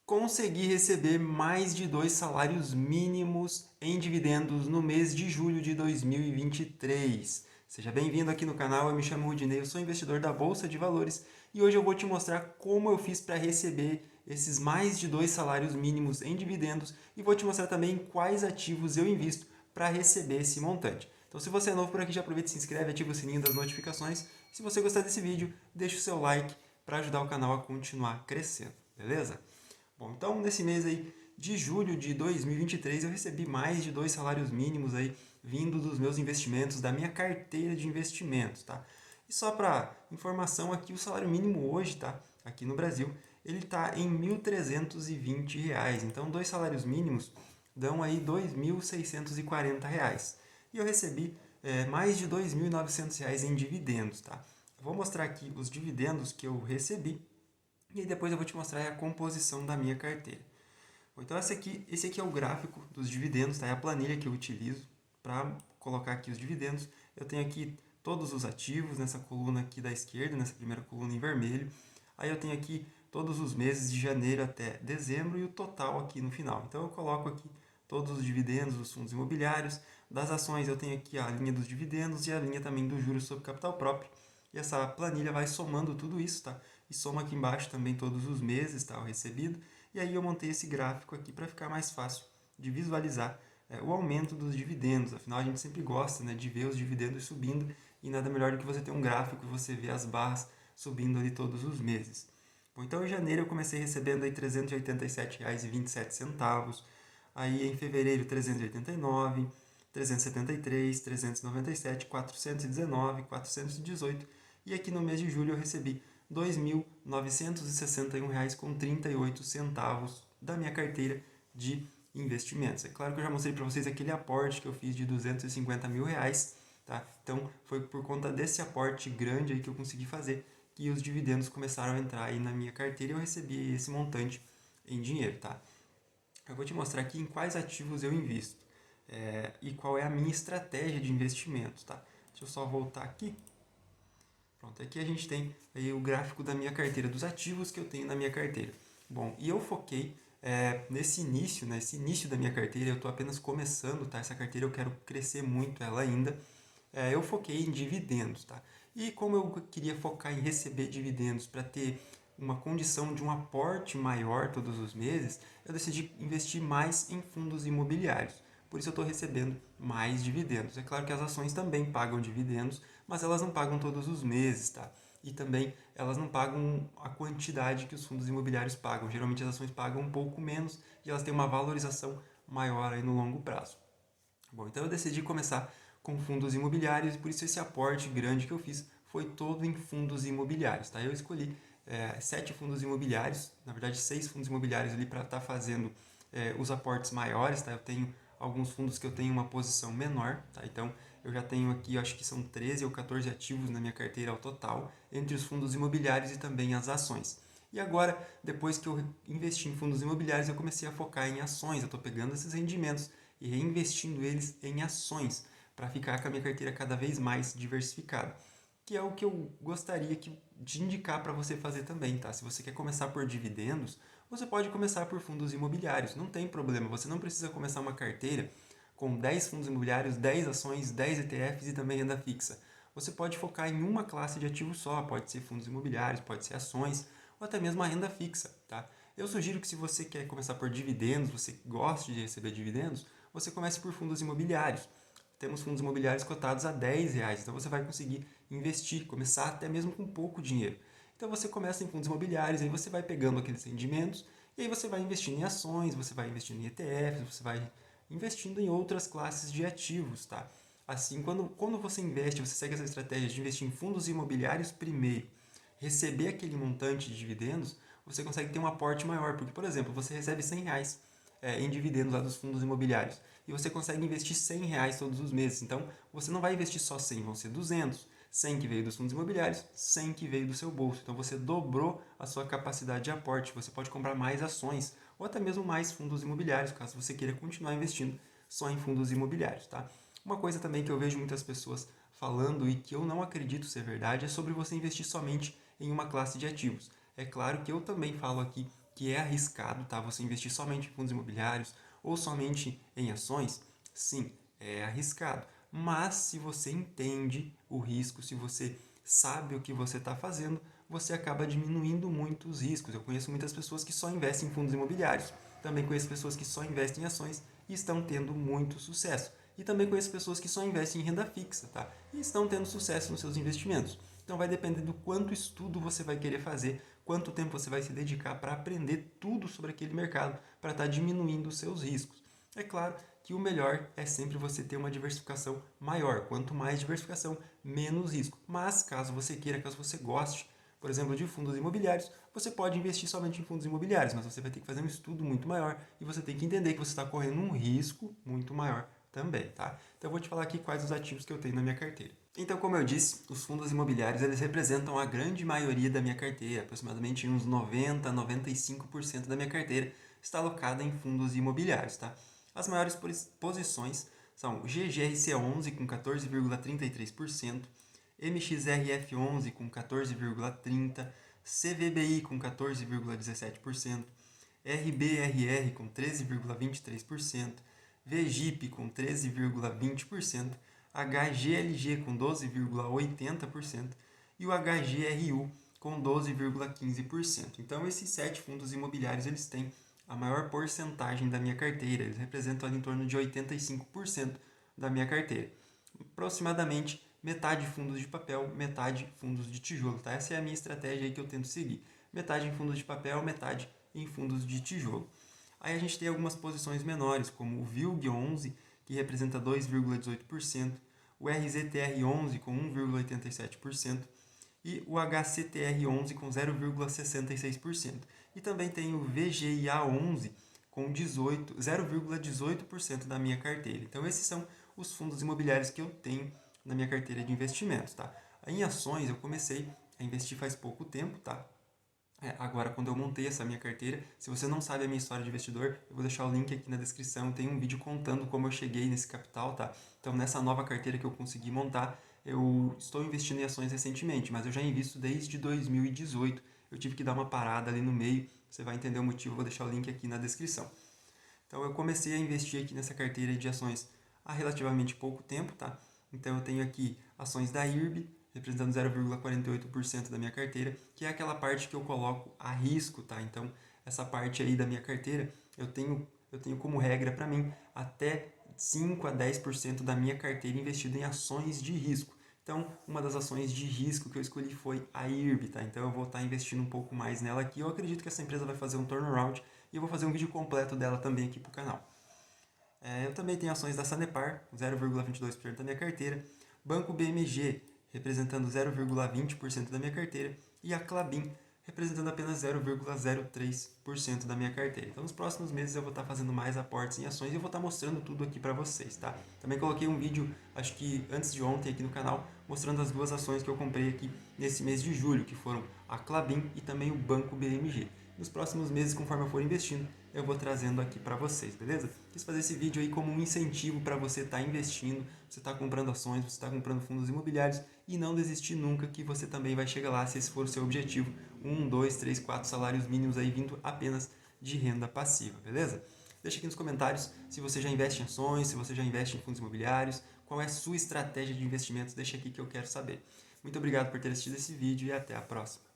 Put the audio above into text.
Consegui receber mais de 2 salários mínimos em dividendos no mês de julho de 2023. Seja bem-vindo aqui no canal, eu me chamo Rudinei, eu sou investidor da Bolsa de Valores e hoje eu vou te mostrar como eu fiz para receber esses mais de 2 salários mínimos em dividendos e vou te mostrar também quais ativos eu invisto para receber esse montante. Então, se você é novo por aqui, já aproveita e se inscreve, ativa o sininho das notificações. Se você gostar desse vídeo, deixa o seu like para ajudar o canal a continuar crescendo, beleza? Bom, então nesse mês aí de julho de 2023 eu recebi mais de 2 salários mínimos aí vindo dos meus investimentos, da minha carteira de investimentos, tá? E só para informação aqui, o salário mínimo hoje, tá? Aqui no Brasil, ele está em R$ 1.320. Então, 2 salários mínimos dão aí R$ 2.640. E eu recebi mais de R$ 2.900 em dividendos, tá? Eu vou mostrar aqui os dividendos que eu recebi e aí depois eu vou te mostrar a composição da minha carteira. Então esse aqui é o gráfico dos dividendos, tá? É a planilha que eu utilizo para colocar aqui os dividendos. Eu tenho aqui todos os ativos nessa coluna aqui da esquerda, nessa primeira coluna em vermelho. Aí eu tenho aqui todos os meses de janeiro até dezembro e o total aqui no final. Então eu coloco aqui todos os dividendos dos fundos imobiliários. Das ações eu tenho aqui a linha dos dividendos e a linha também do juros sobre capital próprio. E essa planilha vai somando tudo isso, tá? E soma aqui embaixo também todos os meses, tá? O recebido. E aí eu montei esse gráfico aqui para ficar mais fácil de visualizar o aumento dos dividendos. Afinal, a gente sempre gosta, né, de ver os dividendos subindo e nada melhor do que você ter um gráfico e você ver as barras subindo ali todos os meses. Bom, então em janeiro eu comecei recebendo aí R$ 387,27. Aí em fevereiro 389, 373, 397, 419, 418 e aqui no mês de julho eu recebi R$ 2.961,38 da minha carteira de investimentos. É claro que eu já mostrei para vocês aquele aporte que eu fiz de R$ 250 mil, tá? Então foi por conta desse aporte grande aí que eu consegui fazer que os dividendos começaram a entrar aí na minha carteira e eu recebi esse montante em dinheiro, tá? Eu vou te mostrar aqui em quais ativos eu invisto e qual é a minha estratégia de investimento, tá? Deixa eu só voltar aqui. Pronto, aqui a gente tem aí o gráfico da minha carteira, dos ativos que eu tenho na minha carteira. Bom, e eu foquei nesse início, né, esse início da minha carteira, eu estou apenas começando, tá? Essa carteira eu quero crescer muito ela ainda. Eu foquei em dividendos, tá? E como eu queria focar em receber dividendos para ter uma condição de um aporte maior todos os meses, eu decidi investir mais em fundos imobiliários. Por isso eu estou recebendo mais dividendos. É claro que as ações também pagam dividendos, mas elas não pagam todos os meses, tá? E também elas não pagam a quantidade que os fundos imobiliários pagam. Geralmente as ações pagam um pouco menos e elas têm uma valorização maior aí no longo prazo. Bom, então eu decidi começar com fundos imobiliários e por isso esse aporte grande que eu fiz foi todo em fundos imobiliários, tá? Eu escolhi 7 fundos imobiliários, na verdade 6 fundos imobiliários ali para estar fazendo os aportes maiores, tá? Eu tenho alguns fundos que eu tenho uma posição menor, tá? Então eu já tenho aqui, eu acho que são 13 ou 14 ativos na minha carteira ao total, entre os fundos imobiliários e também as ações. E agora, depois que eu investi em fundos imobiliários, eu comecei a focar em ações. Eu estou pegando esses rendimentos e reinvestindo eles em ações para ficar com a minha carteira cada vez mais diversificada. Que é o que eu gostaria de indicar para você fazer também, tá? Se você quer começar por dividendos, você pode começar por fundos imobiliários, não tem problema. Você não precisa começar uma carteira com 10 fundos imobiliários, 10 ações, 10 ETFs e também renda fixa. Você pode focar em uma classe de ativo só, pode ser fundos imobiliários, pode ser ações ou até mesmo a renda fixa, tá? Eu sugiro que se você quer começar por dividendos, você gosta de receber dividendos, você comece por fundos imobiliários. Temos fundos imobiliários cotados a R$ 10, então você vai conseguir investir, começar até mesmo com pouco dinheiro. Então você começa em fundos imobiliários, aí você vai pegando aqueles rendimentos e aí você vai investindo em ações, você vai investindo em ETFs, você vai investindo em outras classes de ativos, tá? Assim, quando você investe, você segue essa estratégia de investir em fundos imobiliários primeiro, receber aquele montante de dividendos, você consegue ter um aporte maior, porque, por exemplo, você recebe R$ 100 em dividendos lá dos fundos imobiliários e você consegue investir R$ 100 todos os meses. Então, você não vai investir só 100, vão ser 200. 100 que veio dos fundos imobiliários, 100 que veio do seu bolso. Então, você dobrou a sua capacidade de aporte. Você pode comprar mais ações ou até mesmo mais fundos imobiliários, caso você queira continuar investindo só em fundos imobiliários, tá? Uma coisa também que eu vejo muitas pessoas falando e que eu não acredito ser verdade é sobre você investir somente em uma classe de ativos. É claro que eu também falo aqui que é arriscado, tá? Você investir somente em fundos imobiliários ou somente em ações, sim, é arriscado. Mas se você entende o risco, se você sabe o que você está fazendo, você acaba diminuindo muito os riscos. Eu conheço muitas pessoas que só investem em fundos imobiliários. Também conheço pessoas que só investem em ações e estão tendo muito sucesso. E também conheço pessoas que só investem em renda fixa, tá? E estão tendo sucesso nos seus investimentos. Então vai depender do quanto estudo você vai querer fazer, quanto tempo você vai se dedicar para aprender tudo sobre aquele mercado, para estar diminuindo os seus riscos. É claro que o melhor é sempre você ter uma diversificação maior. Quanto mais diversificação, menos risco. Mas caso você queira, caso você goste, por exemplo, de fundos imobiliários, você pode investir somente em fundos imobiliários, mas você vai ter que fazer um estudo muito maior e você tem que entender que você está correndo um risco muito maior também, tá? Então eu vou te falar aqui quais os ativos que eu tenho na minha carteira. Então, como eu disse, os fundos imobiliários eles representam a grande maioria da minha carteira, aproximadamente uns 90 a 95% da minha carteira está alocada em fundos imobiliários, tá? As maiores posições são GGRC11 com 14,33%, MXRF11 com 14,30%, CVBI com 14,17%, RBRR com 13,23%, VGIP com 13,20%, HGLG com 12,80% e o HGRU com 12,15%. Então, esses 7 fundos imobiliários eles têm a maior porcentagem da minha carteira. Eles representam ali em torno de 85% da minha carteira. Aproximadamente metade fundos de papel, metade fundos de tijolo. Tá? Essa é a minha estratégia aí que eu tento seguir. Metade em fundos de papel, metade em fundos de tijolo. Aí a gente tem algumas posições menores, como o VILG11, que representa 2,18%, o RZTR11 com 1,87% e o HCTR11 com 0,66%. E também tem o VGIA11 com 0,18% da minha carteira. Então esses são os fundos imobiliários que eu tenho na minha carteira de investimentos, tá? Em ações eu comecei a investir faz pouco tempo, tá? Agora, quando eu montei essa minha carteira, se você não sabe a minha história de investidor, eu vou deixar o link aqui na descrição. Tem um vídeo contando como eu cheguei nesse capital, tá? Então, nessa nova carteira que eu consegui montar, eu estou investindo em ações recentemente, mas eu já invisto desde 2018. Eu tive que dar uma parada ali no meio, você vai entender o motivo, eu vou deixar o link aqui na descrição. Então, eu comecei a investir aqui nessa carteira de ações há relativamente pouco tempo, tá? Então, eu tenho aqui ações da IRB, representando 0,48% da minha carteira, que é aquela parte que eu coloco a risco, tá? Então, essa parte aí da minha carteira, eu tenho como regra para mim até 5 a 10% da minha carteira investida em ações de risco. Então, uma das ações de risco que eu escolhi foi a IRB, tá? Então, eu vou estar investindo um pouco mais nela aqui. Eu acredito que essa empresa vai fazer um turnaround e eu vou fazer um vídeo completo dela também aqui para o canal. Eu também tenho ações da Sanepar, 0,22% da minha carteira, Banco BMG, representando 0,20% da minha carteira, e a Klabin, representando apenas 0,03% da minha carteira. Então, nos próximos meses eu vou estar fazendo mais aportes em ações e eu vou estar mostrando tudo aqui para vocês, tá? Também coloquei um vídeo, acho que antes de ontem aqui no canal, mostrando as duas ações que eu comprei aqui nesse mês de julho, que foram a Klabin e também o Banco BMG. Nos próximos meses, conforme eu for investindo, eu vou trazendo aqui para vocês, beleza? Quis fazer esse vídeo aí como um incentivo para você estar investindo, você estar comprando ações, você estar comprando fundos imobiliários e não desistir nunca, que você também vai chegar lá se esse for o seu objetivo. 1, 2, 3, 4 salários mínimos aí vindo apenas de renda passiva, beleza? Deixa aqui nos comentários se você já investe em ações, se você já investe em fundos imobiliários, qual é a sua estratégia de investimentos, deixa aqui que eu quero saber. Muito obrigado por ter assistido esse vídeo e até a próxima.